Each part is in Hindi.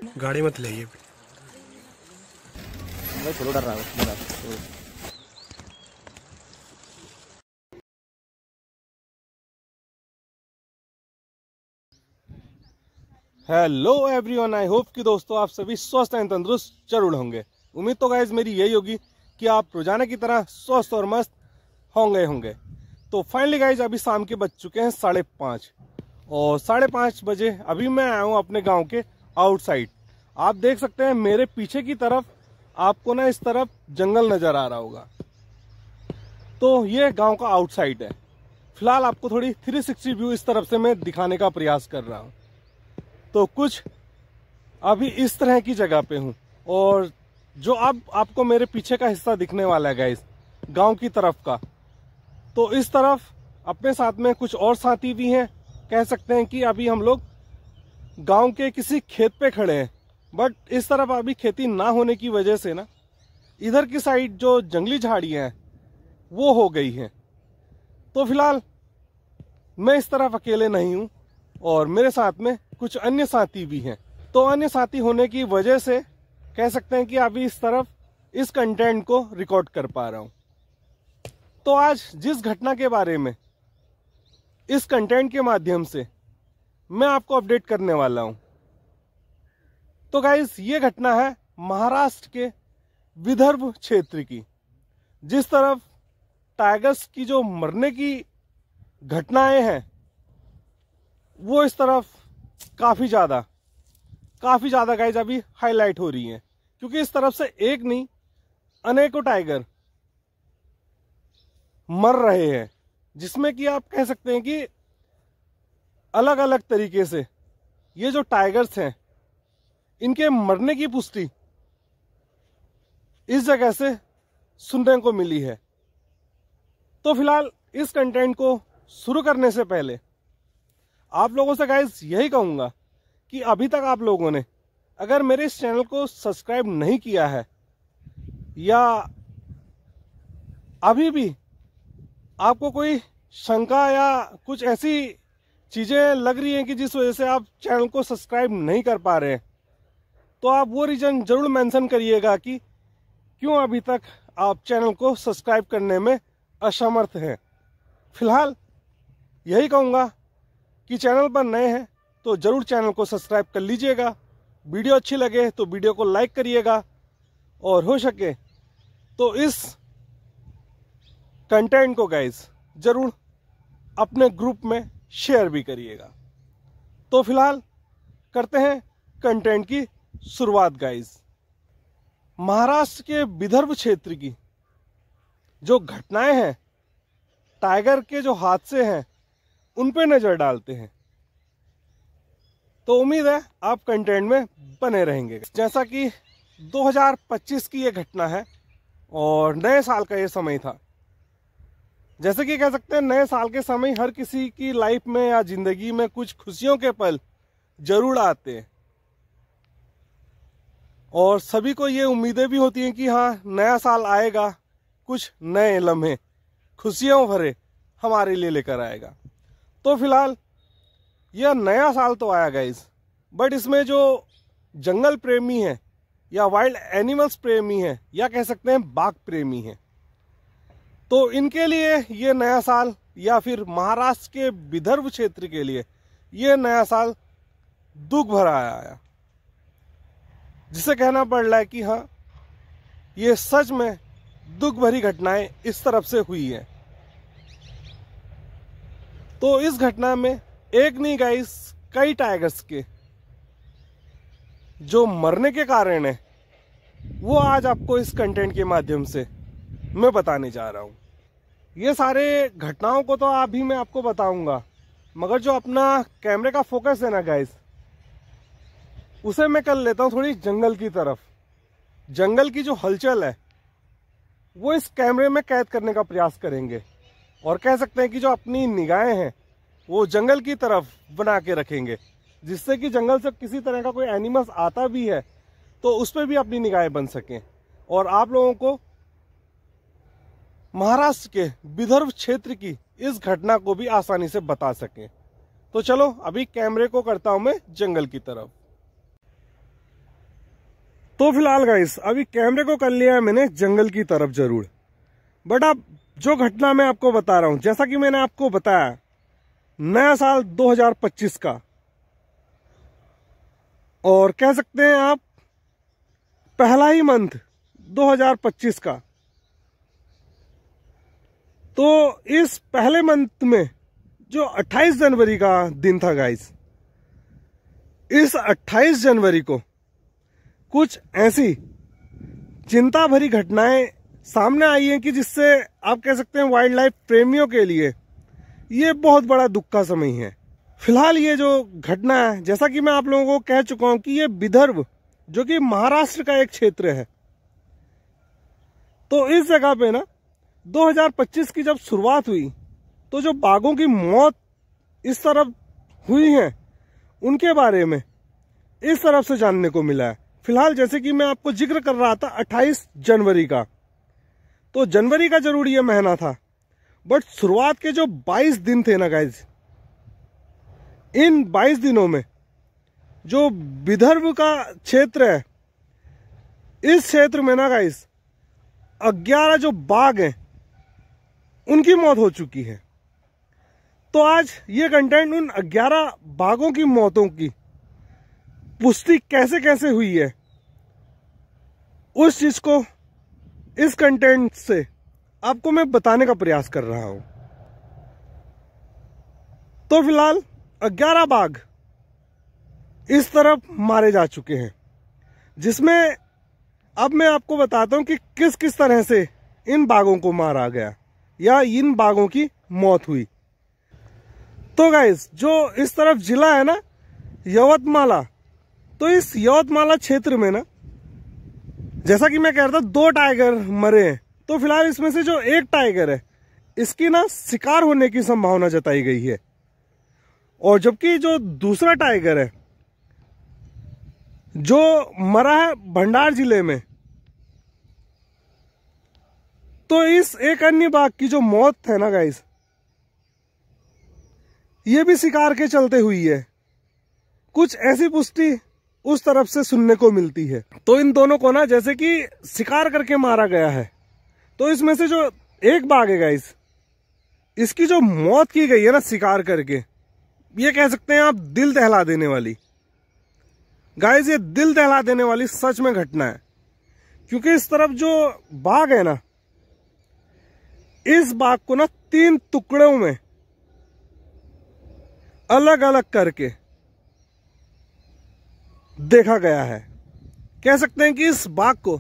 गाड़ी मत ले थोड़ा डर रहा है। हेलो एवरीवन, आई होप कि दोस्तों आप सभी स्वस्थ एंड तंदुरुस्त जरूर होंगे। उम्मीद तो गाइज मेरी यही होगी कि आप रोजाना की तरह स्वस्थ और मस्त होंगे। तो फाइनली गाइज अभी शाम के बज चुके हैं 5:30 और 5:30 बजे अभी मैं आया हूँ अपने गांव के आउटसाइड। आप देख सकते हैं मेरे पीछे की तरफ आपको ना इस तरफ जंगल नजर आ रहा होगा, तो ये गांव का आउटसाइड है। फिलहाल आपको थोड़ी 360 व्यू इस तरफ से मैं दिखाने का प्रयास कर रहा हूँ। तो कुछ अभी इस तरह की जगह पे हूँ और जो अब आपको मेरे पीछे का हिस्सा दिखने वाला है गाइस, गांव की तरफ का, तो इस तरफ अपने साथ में कुछ और साथी भी हैं। कह सकते हैं कि अभी हम लोग गांव के किसी खेत पे खड़े हैं, बट इस तरफ अभी खेती ना होने की वजह से ना इधर की साइड जो जंगली झाड़ियां हैं वो हो गई हैं। तो फिलहाल मैं इस तरफ अकेले नहीं हूं और मेरे साथ में कुछ अन्य साथी भी हैं। तो अन्य साथी होने की वजह से कह सकते हैं कि अभी इस तरफ इस कंटेंट को रिकॉर्ड कर पा रहा हूं। तो आज जिस घटना के बारे में इस कंटेंट के माध्यम से मैं आपको अपडेट करने वाला हूं, तो गाइस ये घटना है महाराष्ट्र के विदर्भ क्षेत्र की। जिस तरफ टाइगर्स की जो मरने की घटनाएं हैं वो इस तरफ काफी ज्यादा गाइस अभी हाईलाइट हो रही हैं, क्योंकि इस तरफ से एक नहीं अनेकों टाइगर मर रहे हैं, जिसमें कि आप कह सकते हैं कि अलग अलग तरीके से ये जो टाइगर्स हैं इनके मरने की पुष्टि इस जगह से सुनने को मिली है। तो फिलहाल इस कंटेंट को शुरू करने से पहले आप लोगों से गाइस यही कहूंगा कि अभी तक आप लोगों ने अगर मेरे इस चैनल को सब्सक्राइब नहीं किया है या अभी भी आपको कोई शंका या कुछ ऐसी चीजें लग रही हैं कि जिस वजह से आप चैनल को सब्सक्राइब नहीं कर पा रहे हैं, तो आप वो रीजन जरूर मेंशन करिएगा कि क्यों अभी तक आप चैनल को सब्सक्राइब करने में असमर्थ हैं। फिलहाल यही कहूंगा कि चैनल पर नए हैं तो जरूर चैनल को सब्सक्राइब कर लीजिएगा। वीडियो अच्छी लगे तो वीडियो को लाइक करिएगा और हो सके तो इस कंटेंट को गाइस जरूर अपने ग्रुप में शेयर भी करिएगा। तो फिलहाल करते हैं कंटेंट की शुरुआत गाइस। महाराष्ट्र के विदर्भ क्षेत्र की जो घटनाएं हैं, टाइगर के जो हादसे हैं उन पे नजर डालते हैं। तो उम्मीद है आप कंटेंट में बने रहेंगे। जैसा कि 2025 की ये घटना है और नए साल का ये समय था। जैसे कि कह सकते हैं नए साल के समय हर किसी की लाइफ में या जिंदगी में कुछ खुशियों के पल जरूर आते हैं और सभी को ये उम्मीदें भी होती हैं कि हाँ नया साल आएगा, कुछ नए लम्हे खुशियों भरे हमारे लिए लेकर आएगा। तो फिलहाल यह नया साल तो आया गाइस, बट इसमें जो जंगल प्रेमी है या वाइल्ड एनिमल्स प्रेमी है या कह सकते हैं बाघ प्रेमी है, तो इनके लिए ये नया साल या फिर महाराष्ट्र के विदर्भ क्षेत्र के लिए ये नया साल दुख भरा आया, जिसे कहना पड़ रहा है कि हाँ ये सच में दुख भरी घटनाएं इस तरफ से हुई है। तो इस घटना में एक नहीं गाइस कई टाइगर्स के जो मरने के कारण है वो आज आपको इस कंटेंट के माध्यम से मैं बताने जा रहा हूं। ये सारे घटनाओं को तो अभी मैं आपको बताऊंगा, मगर जो अपना कैमरे का फोकस है ना गाइस, उसे मैं कर लेता हूं थोड़ी जंगल की तरफ। जंगल की जो हलचल है वो इस कैमरे में कैद करने का प्रयास करेंगे और कह सकते हैं कि जो अपनी निगाहें हैं वो जंगल की तरफ बना के रखेंगे, जिससे कि जंगल से किसी तरह का कोई एनिमल्स आता भी है तो उस पर भी अपनी निगाहें बन सकें और आप लोगों को महाराष्ट्र के विदर्भ क्षेत्र की इस घटना को भी आसानी से बता सकें। तो चलो अभी कैमरे को करता हूं मैं जंगल की तरफ। तो फिलहाल गाइस अभी कैमरे को कर लिया है मैंने जंगल की तरफ जरूर, बट अब जो घटना मैं आपको बता रहा हूं, जैसा कि मैंने आपको बताया, नया साल 2025 का, और कह सकते हैं आप पहला ही मंथ 2025 का। तो इस पहले मंथ में जो 28 जनवरी का दिन था गाइस, इस 28 जनवरी को कुछ ऐसी चिंता भरी घटनाएं सामने आई हैं कि जिससे आप कह सकते हैं वाइल्ड लाइफ प्रेमियों के लिए ये बहुत बड़ा दुख का समय है। फिलहाल ये जो घटना है, जैसा कि मैं आप लोगों को कह चुका हूं कि ये विदर्भ जो कि महाराष्ट्र का एक क्षेत्र है, तो इस जगह पे ना 2025 की जब शुरुआत हुई तो जो बाघों की मौत इस तरफ हुई है उनके बारे में इस तरफ से जानने को मिला है। फिलहाल जैसे कि मैं आपको जिक्र कर रहा था 28 जनवरी का, तो जनवरी का जरूर ये महीना था, बट शुरुआत के जो 22 दिन थे ना गाइज, इन 22 दिनों में जो विदर्भ का क्षेत्र है, इस क्षेत्र में ना गाइज 11 जो बाघ हैं उनकी मौत हो चुकी है। तो आज ये कंटेंट उन 11 बाघों की मौतों की पुष्टि कैसे कैसे हुई है, उस चीज को इस कंटेंट से आपको मैं बताने का प्रयास कर रहा हूं। तो फिलहाल 11 बाघ इस तरफ मारे जा चुके हैं, जिसमें अब मैं आपको बताता हूं कि किस किस तरह से इन बाघों को मारा गया या इन बाघों की मौत हुई। तो गाइस जो इस तरफ जिला है ना यवतमाला, तो इस यवतमाला क्षेत्र में ना, जैसा कि मैं कह रहा था 2 टाइगर मरे हैं। तो फिलहाल इसमें से जो एक टाइगर है इसकी ना शिकार होने की संभावना जताई गई है, और जबकि जो दूसरा टाइगर है जो मरा है भंडार जिले में, तो इस एक अन्य बाघ की जो मौत है ना गाइस, ये भी शिकार के चलते हुई है। कुछ ऐसी पुष्टि उस तरफ से सुनने को मिलती है। तो इन दोनों को ना जैसे कि शिकार करके मारा गया है, तो इसमें से जो एक बाघ है गाइस, इसकी जो मौत की गई है ना शिकार करके, ये कह सकते हैं आप दिल दहला देने वाली। गाइस ये दिल दहला देने वाली सच में घटना है, क्योंकि इस तरफ जो बाघ है ना, इस बाघ को ना 3 टुकड़ों में अलग अलग करके देखा गया है। कह सकते हैं कि इस बाघ को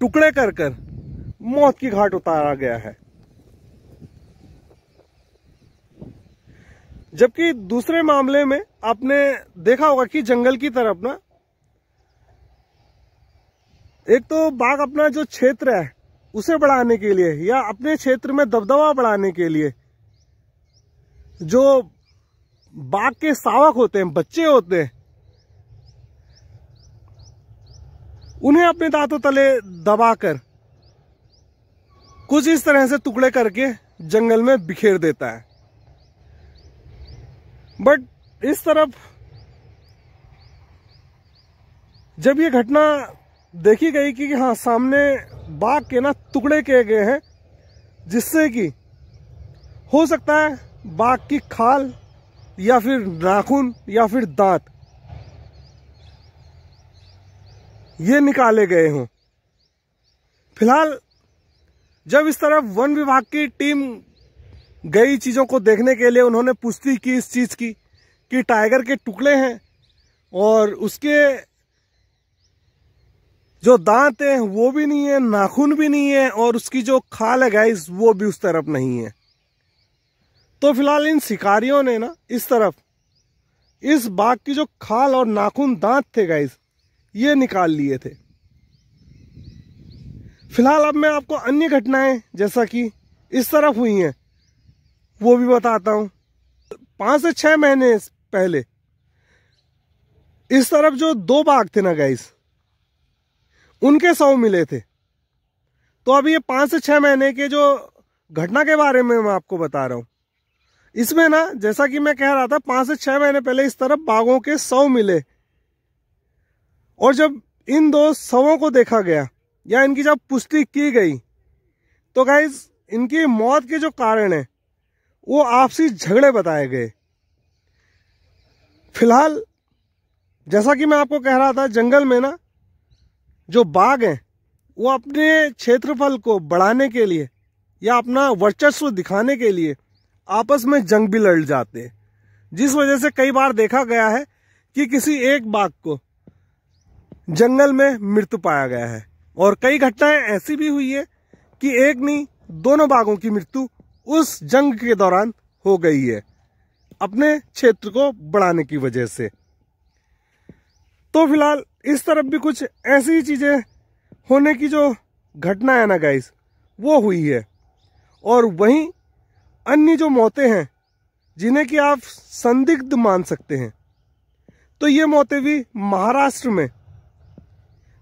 टुकड़े कर कर मौत की घाट उतारा गया है। जबकि दूसरे मामले में आपने देखा होगा कि जंगल की तरफ ना, एक तो बाघ अपना जो क्षेत्र है उसे बढ़ाने के लिए या अपने क्षेत्र में दबदबा बढ़ाने के लिए जो बाघ के शावक होते हैं, बच्चे होते हैं, उन्हें अपने दांतों तले दबाकर कुछ इस तरह से टुकड़े करके जंगल में बिखेर देता है। बट इस तरफ जब ये घटना देखी गई कि हाँ सामने बाघ के ना टुकड़े किए गए हैं, जिससे कि हो सकता है बाघ की खाल या फिर नाखून या फिर दांत ये निकाले गए हों। फिलहाल जब इस तरफ वन विभाग की टीम गई चीजों को देखने के लिए, उन्होंने पुष्टि की इस चीज की कि टाइगर के टुकड़े हैं और उसके जो दांत है वो भी नहीं है, नाखून भी नहीं है, और उसकी जो खाल है गाइस वो भी उस तरफ नहीं है। तो फिलहाल इन शिकारियों ने ना इस तरफ इस बाघ की जो खाल और नाखून दांत थे गाइस, ये निकाल लिए थे। फिलहाल अब मैं आपको अन्य घटनाएं जैसा कि इस तरफ हुई हैं वो भी बताता हूं। 5 से 6 महीने पहले इस तरफ जो 2 बाघ थे ना गाइस, उनके शव मिले थे। तो अभी ये 5 से 6 महीने के जो घटना के बारे में मैं आपको बता रहा हूं, इसमें ना जैसा कि मैं कह रहा था 5 से 6 महीने पहले इस तरफ बाघों के शव मिले, और जब इन 2 शवों को देखा गया या इनकी जब पुष्टि की गई तो गाइस इनकी मौत के जो कारण है वो आपसी झगड़े बताए गए। फिलहाल जैसा कि मैं आपको कह रहा था, जंगल में ना जो बाघ हैं वो अपने क्षेत्रफल को बढ़ाने के लिए या अपना वर्चस्व दिखाने के लिए आपस में जंग भी लड़ जाते हैं, जिस वजह से कई बार देखा गया है कि किसी एक बाघ को जंगल में मृत्यु पाया गया है। और कई घटनाएं ऐसी भी हुई है कि एक नहीं दोनों बाघों की मृत्यु उस जंग के दौरान हो गई है, अपने क्षेत्र को बढ़ाने की वजह से। तो फिलहाल इस तरफ भी कुछ ऐसी चीजें होने की जो घटना है ना गाइस, वो हुई है। और वहीं अन्य जो मौतें हैं जिन्हें कि आप संदिग्ध मान सकते हैं, तो ये मौतें भी महाराष्ट्र में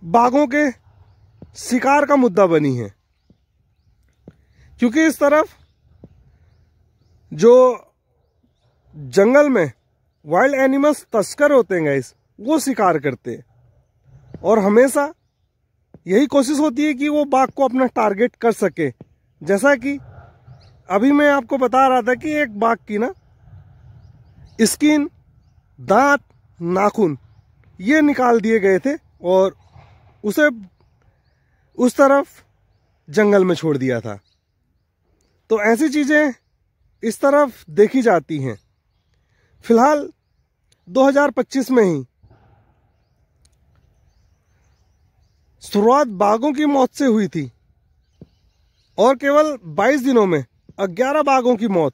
बाघों के शिकार का मुद्दा बनी है। क्योंकि इस तरफ जो जंगल में वाइल्ड एनिमल्स तस्कर होते हैं गाइस, वो शिकार करते हैं और हमेशा यही कोशिश होती है कि वो बाघ को अपना टारगेट कर सके। जैसा कि अभी मैं आपको बता रहा था कि एक बाघ की ना स्किन, दांत, नाखून ये निकाल दिए गए थे और उसे उस तरफ जंगल में छोड़ दिया था। तो ऐसी चीजें इस तरफ देखी जाती हैं। फिलहाल 2025 में ही शुरुआत बाघों की मौत से हुई थी और केवल 22 दिनों में 11 बाघों की मौत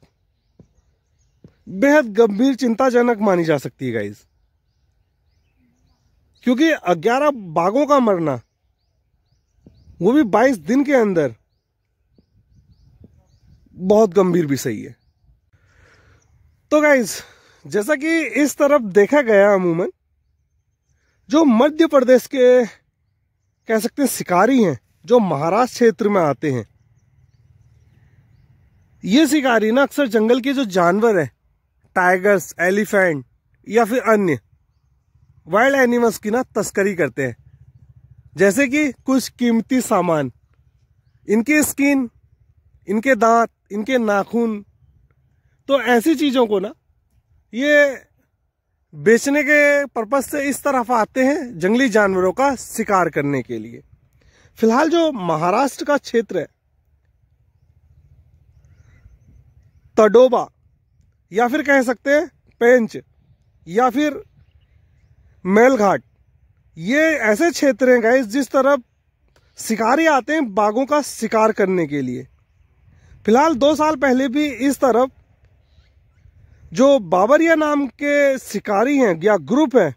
बेहद गंभीर चिंताजनक मानी जा सकती है गाइस। क्योंकि 11 बाघों का मरना, वो भी 22 दिन के अंदर, बहुत गंभीर भी सही है। तो गाइस जैसा कि इस तरफ देखा गया, अमूमन जो मध्य प्रदेश के कह सकते हैं शिकारी हैं, जो महाराष्ट्र क्षेत्र में आते हैं, ये शिकारी ना अक्सर जंगल के जो जानवर हैं, टाइगर्स, एलिफेंट या फिर अन्य वाइल्ड एनिमल्स की ना तस्करी करते हैं। जैसे कि कुछ कीमती सामान, इनकी स्किन, इनके दांत, इनके नाखून, तो ऐसी चीजों को ना ये बेचने के पर्पज से इस तरफ आते हैं, जंगली जानवरों का शिकार करने के लिए। फिलहाल जो महाराष्ट्र का क्षेत्र है, तडोबा या फिर कह सकते हैं पेंच या फिर मेलघाट, ये ऐसे क्षेत्र हैं गाइस जिस तरफ शिकारी आते हैं बाघों का शिकार करने के लिए। फिलहाल 2 साल पहले भी इस तरफ जो बाबरिया नाम के शिकारी हैं या ग्रुप है,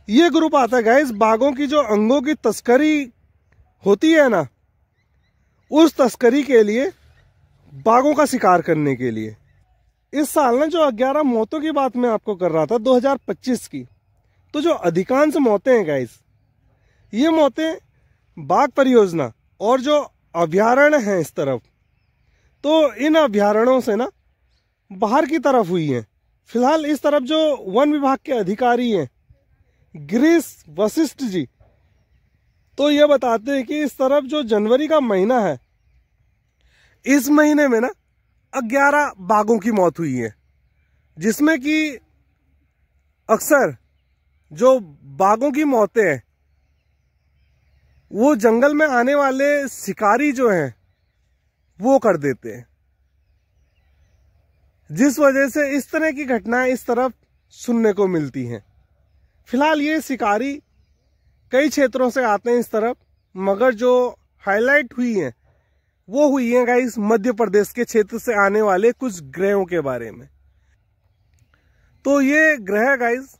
ये ग्रुप आता है गाइस बाघों की जो अंगों की तस्करी होती है ना, उस तस्करी के लिए, बाघों का शिकार करने के लिए। इस साल ना जो 11 मौतों की बात मैं आपको कर रहा था 2025 की, तो जो अधिकांश मौतें हैं गाइस, ये मौतें बाघ परियोजना और जो अभयारण्य हैं इस तरफ, तो इन अभयारण्यों से ना बाहर की तरफ हुई हैं। फिलहाल इस तरफ जो वन विभाग के अधिकारी हैं गिरीश वशिष्ठ जी, तो ये बताते हैं कि इस तरफ जो जनवरी का महीना है, इस महीने में ना 11 बाघों की मौत हुई है, जिसमें कि अक्सर जो बाघों की मौतें हैं वो जंगल में आने वाले शिकारी जो हैं वो कर देते हैं, जिस वजह से इस तरह की घटनाएं इस तरफ सुनने को मिलती हैं। फिलहाल ये शिकारी कई क्षेत्रों से आते हैं इस तरफ, मगर जो हाईलाइट हुई हैं वो हुई हैं गाइस मध्य प्रदेश के क्षेत्र से आने वाले कुछ ग्रहों के बारे में। तो ये ग्रह गाइस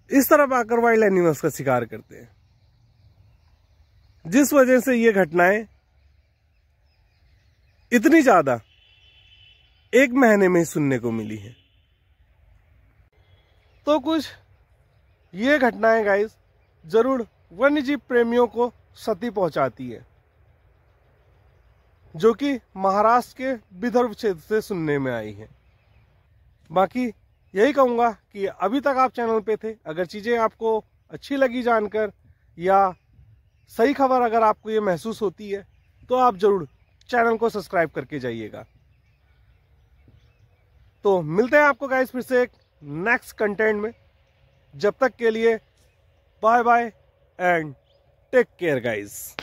इस तरफ आकर वाइल्ड एनिमल्स का शिकार करते हैं, जिस वजह से ये घटनाएं इतनी ज्यादा एक महीने में ही सुनने को मिली है। तो कुछ ये घटनाएं गाइस जरूर वन्यजीव प्रेमियों को क्षति पहुंचाती है, जो कि महाराष्ट्र के विदर्भ क्षेत्र से सुनने में आई है। बाकी यही कहूंगा कि अभी तक आप चैनल पे थे, अगर चीजें आपको अच्छी लगी जानकर या सही खबर अगर आपको ये महसूस होती है तो आप जरूर चैनल को सब्सक्राइब करके जाइएगा। तो मिलते हैं आपको गाइस फिर से एक नेक्स्ट कंटेंट में। जब तक के लिए bye bye and take care guys.